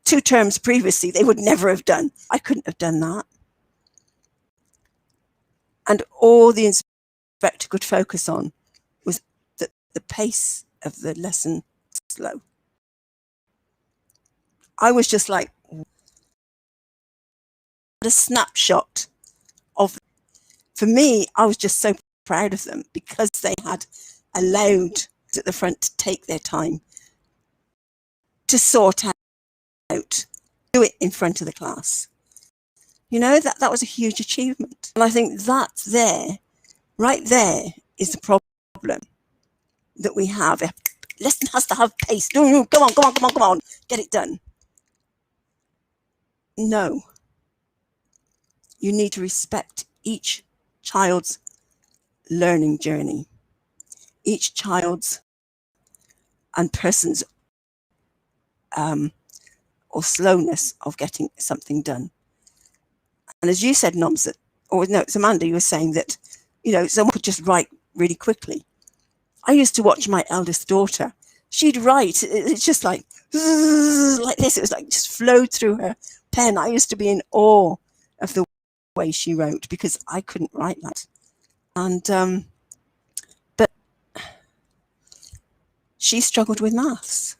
2 terms previously they would never have done. I couldn't have done that. And all the inspector could focus on was that the pace of the lesson was slow. I was just like a snapshot of, for me, I was just so proud of them, because they had allowed at the front to take their time to sort out, do it in front of the class. That was a huge achievement. And I think that's right there is the problem that we have. Lesson has to have pace. No, come on, get it done. No. You need to respect each child's learning journey, each child's and person's or slowness of getting something done. And as you said, Noms, it's Amanda, you were saying that, someone could just write really quickly. I used to watch my eldest daughter. She'd write, it's just like this. It was like just flowed through her pen. I used to be in awe of the way she wrote, because I couldn't write that. And, but she struggled with maths.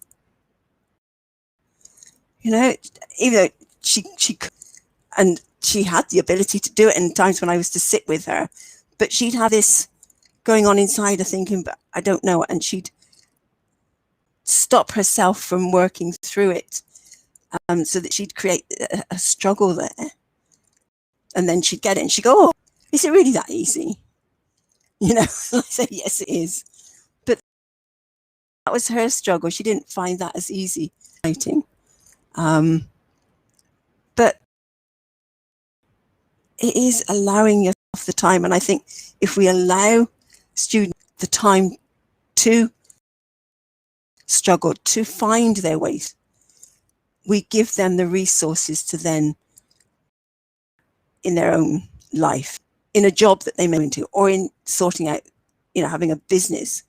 Even though she could, and she had the ability to do it in times when I was to sit with her, but she'd have this going on inside her thinking, but I don't know. And she'd stop herself from working through it, so that she'd create a struggle there. And then she'd get it and she'd go, oh, is it really that easy? You know, I say, yes, it is. But that was her struggle. She didn't find that as easy writing. But it is allowing yourself the time. And I think if we allow students the time to struggle, to find their ways, we give them the resources to then, in their own life, in a job that they may into, or in sorting out, having a business,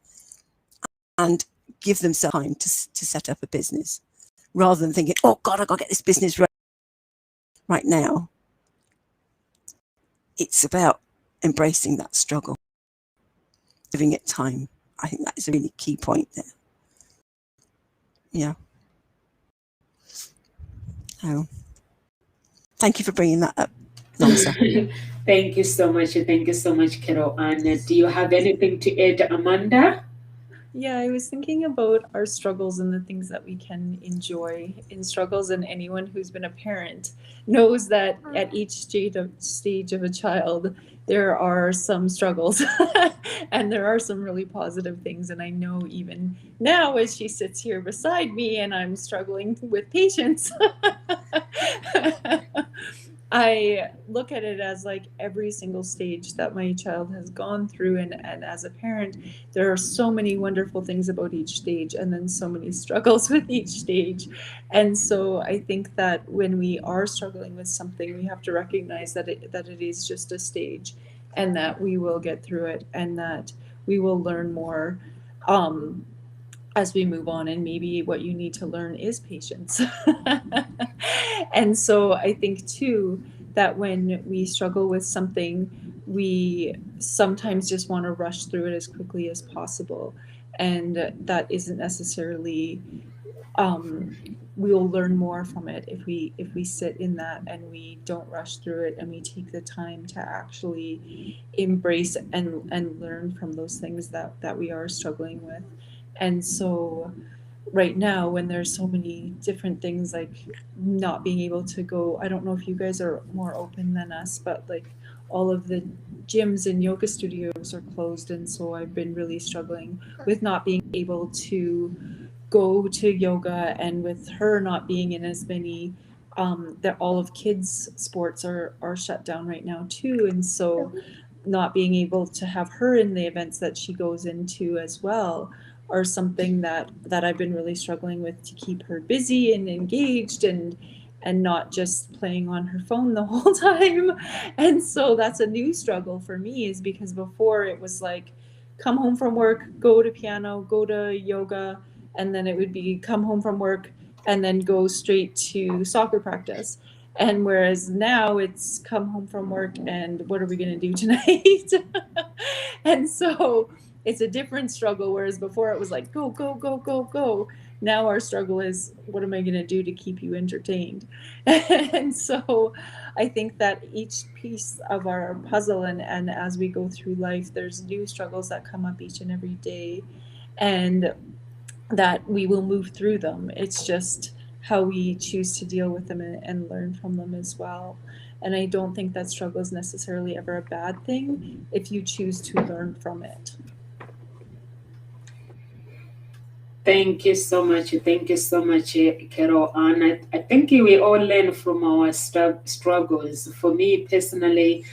and give themselves time to set up a business, rather than thinking, oh God, I've got to get this business right now. It's about embracing that struggle, giving it time. I think that is a really key point there. Yeah. Oh, thank you for bringing that up, Lisa. Thank you so much. Thank you so much, Carol. And do you have anything to add, Amanda? Yeah, I was thinking about our struggles and the things that we can enjoy in struggles, and anyone who's been a parent knows that at each stage of a child, there are some struggles and there are some really positive things. And I know even now, as she sits here beside me and I'm struggling with patience, I look at it as like every single stage that my child has gone through, and as a parent, there are so many wonderful things about each stage, and then so many struggles with each stage. And so I think that when we are struggling with something, we have to recognize that it is just a stage, and that we will get through it, and that we will learn more as we move on. And maybe what you need to learn is patience. And so I think too that when we struggle with something, we sometimes just want to rush through it as quickly as possible, and that isn't necessarily we'll learn more from it if we sit in that and we don't rush through it, and we take the time to actually embrace and learn from those things that we are struggling with. And so right now, when there's so many different things, like not being able to go, I don't know if you guys are more open than us, but like all of the gyms and yoga studios are closed, and so I've been really struggling with not being able to go to yoga, and with her not being in as many that all of kids sports are shut down right now too, and so not being able to have her in the events that she goes into as well are something that I've been really struggling with, to keep her busy and engaged and not just playing on her phone the whole time. And so that's a new struggle for me, is because before it was like, come home from work, go to piano, go to yoga, and then it would be come home from work and then go straight to soccer practice. And whereas now it's come home from work and what are we going to do tonight? And so it's a different struggle, whereas before it was like, go, go, go, go, go. Now our struggle is, what am I going to do to keep you entertained? And so I think that each piece of our puzzle, and as we go through life, there's new struggles that come up each and every day, and that we will move through them. It's just how we choose to deal with them and learn from them as well. And I don't think that struggle is necessarily ever a bad thing if you choose to learn from it. Thank you so much. Thank you so much, Carol. And I think we all learn from our struggles. For me personally,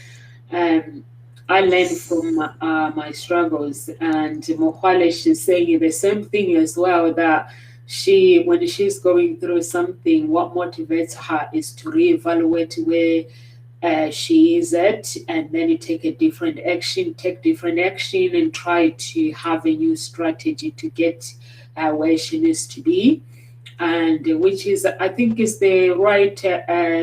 I learned from my struggles. And Mohale, she's saying the same thing as well, that when she's going through something, what motivates her is to reevaluate where she is at, and then you take different action, and try to have a new strategy to get where she needs to be, and which is, I think, is the right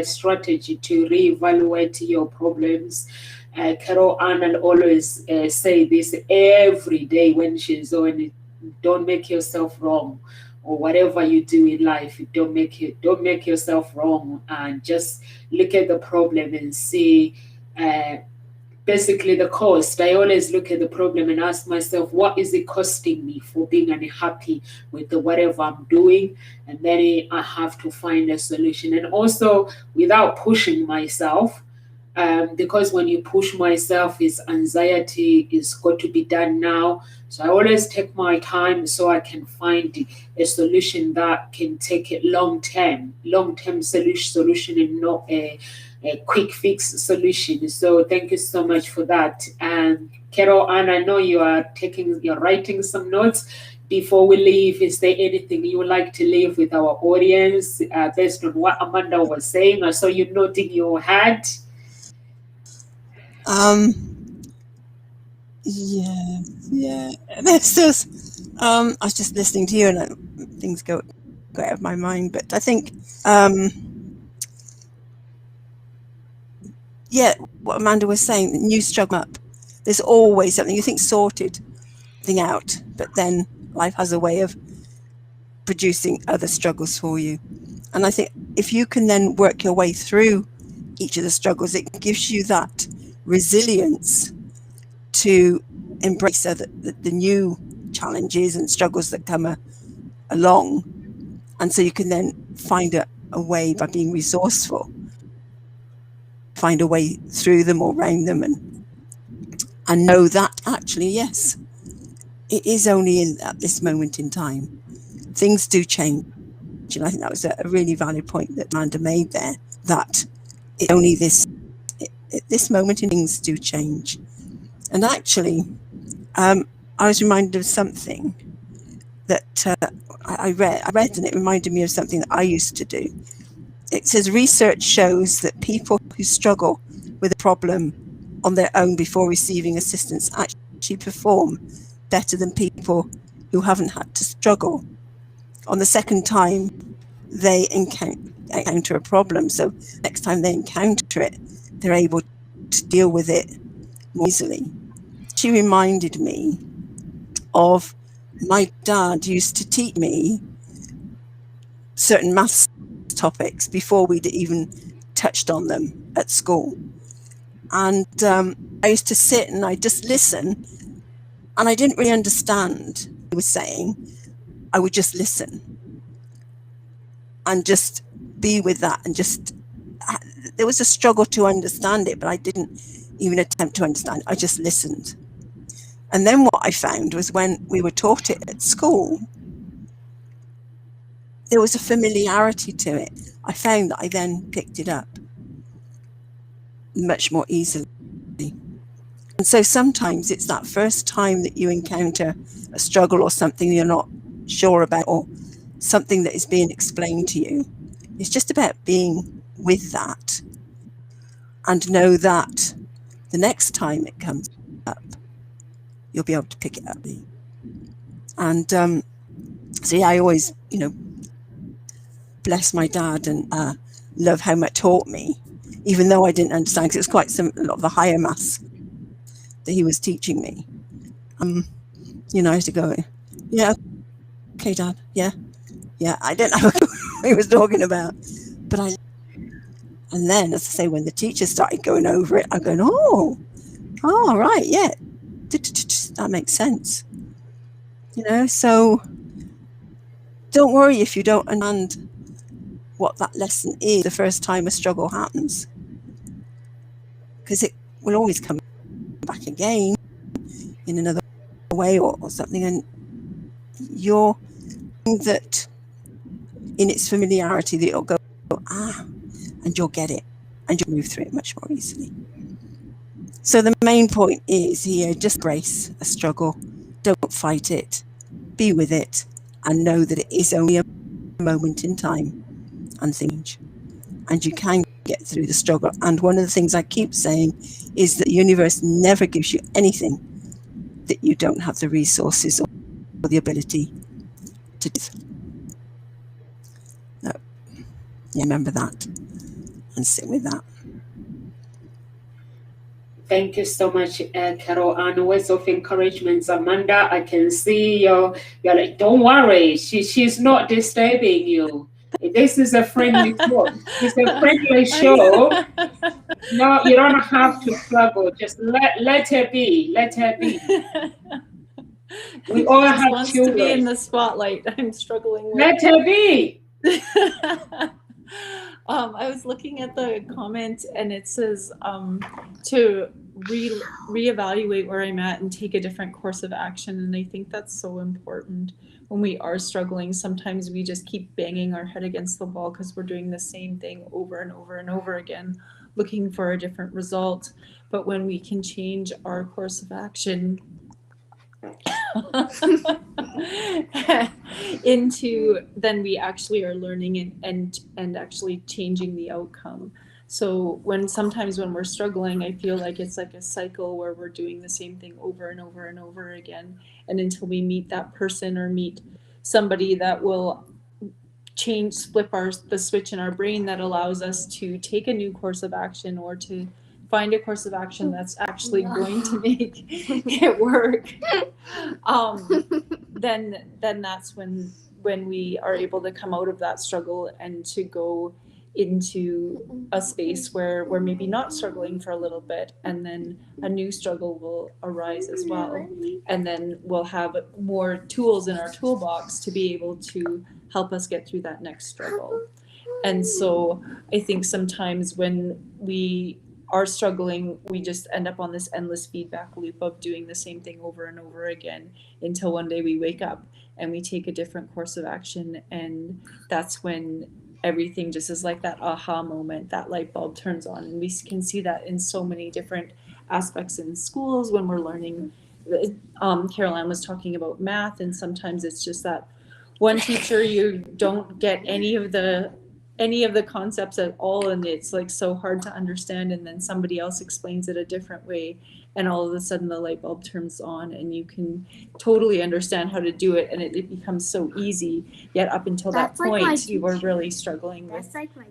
strategy to reevaluate your problems. Carol Ann always say this every day when she's on: don't make yourself wrong, or whatever you do in life, don't make yourself wrong, and just look at the problem and see basically the cost. I always look at the problem and ask myself, what is it costing me for being unhappy with whatever I'm doing? And then I have to find a solution. And also without pushing myself, because when you push myself, it's anxiety, it's got to be done now. So I always take my time so I can find a solution that can take it long-term solution and not a quick fix solution. So thank you so much for that. And Carol Ann, I know you're writing some notes. Before we leave, is there anything you would like to leave with our audience based on what Amanda was saying? I saw you nodding your head. Yeah. There's just, I was just listening to you and things go out of my mind. But I think, what Amanda was saying, new struggle up. There's always something you think sorted thing out, but then life has a way of producing other struggles for you. And I think if you can then work your way through each of the struggles, it gives you that resilience to embrace the new challenges and struggles that come along. And so you can then find a way, by being resourceful, find a way through them or around them, and know that actually, yes, it is only at this moment in time. Things do change. And I think that was a really valid point that Amanda made there, that it's only this moment in things do change. And actually, I was reminded of something that I read, and it reminded me of something that I used to do. It says research shows that people who struggle with a problem on their own before receiving assistance actually perform better than people who haven't had to struggle on the second time they encounter a problem. So next time they encounter it, they're able to deal with it more easily. She reminded me of my dad used to teach me certain maths topics before we'd even touched on them at school. And I used to sit and I just listen, and I didn't really understand what he was saying. I would just listen and just be with that, and just, there was a struggle to understand it, but I didn't even attempt to understand. I just listened. And then what I found was when we were taught it at school, there was a familiarity to it. I found that I then picked it up much more easily. And so sometimes it's that first time that you encounter a struggle or something you're not sure about, or something that is being explained to you. It's just about being with that and know that the next time it comes up, you'll be able to pick it up. And so yeah, I always, bless my dad and love how much taught me, even though I didn't understand, because it was quite a lot of the higher maths that he was teaching me. I used to go, yeah, okay, Dad, yeah, I didn't know what he was talking about, but and then, as I say, when the teacher started going over it, I'm going, oh, right, yeah, that makes sense, so don't worry if you don't understand what that lesson is the first time a struggle happens, because it will always come back again in another way or something, and you're that in its familiarity that you'll go, and you'll get it, and you'll move through it much more easily. So the main point is here, just embrace a struggle, don't fight it, be with it, and know that it is only a moment in time, and things, and you can get through the struggle. And one of the things I keep saying is that the universe never gives you anything that you don't have the resources or the ability to do. No. Remember that and sit with that. Thank you so much, Carol Ann. Words of encouragement. Amanda, I can see you're like, don't worry, she's not disturbing you. This is a friendly show. It's a friendly show. No, you don't have to struggle. Just let her be. Let her be. We all Just have wants to be in children. the spotlight. I'm struggling with. Let her be. I was looking at the comment and it says to reevaluate where I'm at and take a different course of action. And I think that's so important when we are struggling. Sometimes we just keep banging our head against the wall because we're doing the same thing over and over and over again, looking for a different result. But when we can change our course of action into, then we actually are learning and actually changing the outcome. So sometimes when we're struggling, I feel like it's like a cycle where we're doing the same thing over and over and over again, and until we meet that person or meet somebody that will flip the switch in our brain that allows us to take a new course of action or to find a course of action that's actually going to make it work, then that's when we are able to come out of that struggle and to go into a space where we're maybe not struggling for a little bit, and then a new struggle will arise as well, and then we'll have more tools in our toolbox to be able to help us get through that next struggle. And so I think sometimes when we are struggling, we just end up on this endless feedback loop of doing the same thing over and over again until one day we wake up and we take a different course of action, and that's when everything just is like that aha moment, that light bulb turns on. And we can see that in so many different aspects in schools when we're learning. Carol-Ann was talking about math, and sometimes it's just that one teacher, you don't get any of the concepts at all, and it's like so hard to understand, and then somebody else explains it a different way, and all of a sudden the light bulb turns on and you can totally understand how to do it, and it becomes so easy. Yet up until that point you were really struggling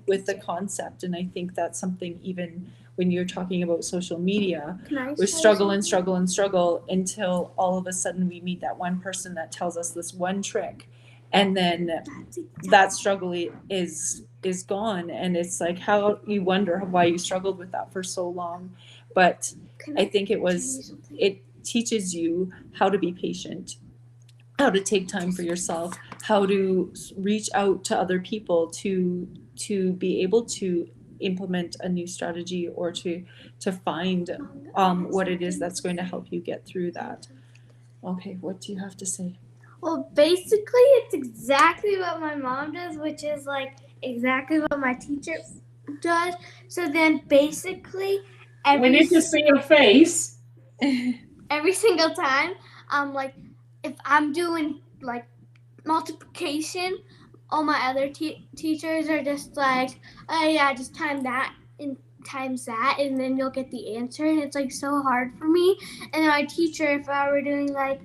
with the concept. And I think that's something, even when you're talking about social media, we struggle and struggle and struggle until all of a sudden we meet that one person that tells us this one trick, and then that struggle is gone. And it's like, how you wonder why you struggled with that for so long. But I think it teaches you how to be patient, how to take time for yourself, how to reach out to other people to be able to implement a new strategy, or to find what it is that's going to help you get through that. Okay, what do you have to say? Well, basically, it's exactly what my mom does, which is like exactly what my teacher does. So then basically, we need to see your face. Every single time, like if I'm doing like multiplication, all my other teachers are just like, oh yeah, just time that and times that, and then you'll get the answer. And it's like so hard for me. And then my teacher, if I were doing like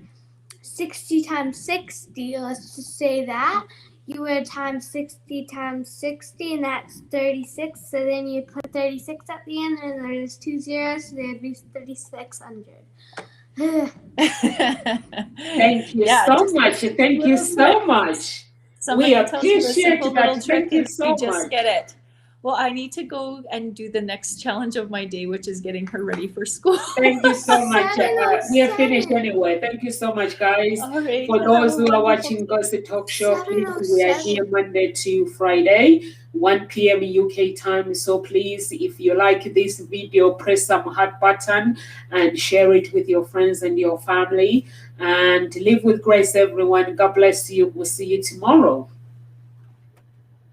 60 times 60, let's just say that, you would times 60 times 60, and that's 36. So then you put 36 at the end, and there's 2 zeros, so there'd be 3,600. Thank you so much. Thank you so much. We appreciate that. Thank you so much. Get it. Well, I need to go and do the next challenge of my day, which is getting her ready for school. Thank you so much. We are finished anyway. Thank you so much, guys. Right. For those who are watching Gossip Talk Show, please, we are here Monday to Friday, 1 p.m. UK time. So please, if you like this video, press some heart button and share it with your friends and your family. And live with grace, everyone. God bless you. We'll see you tomorrow.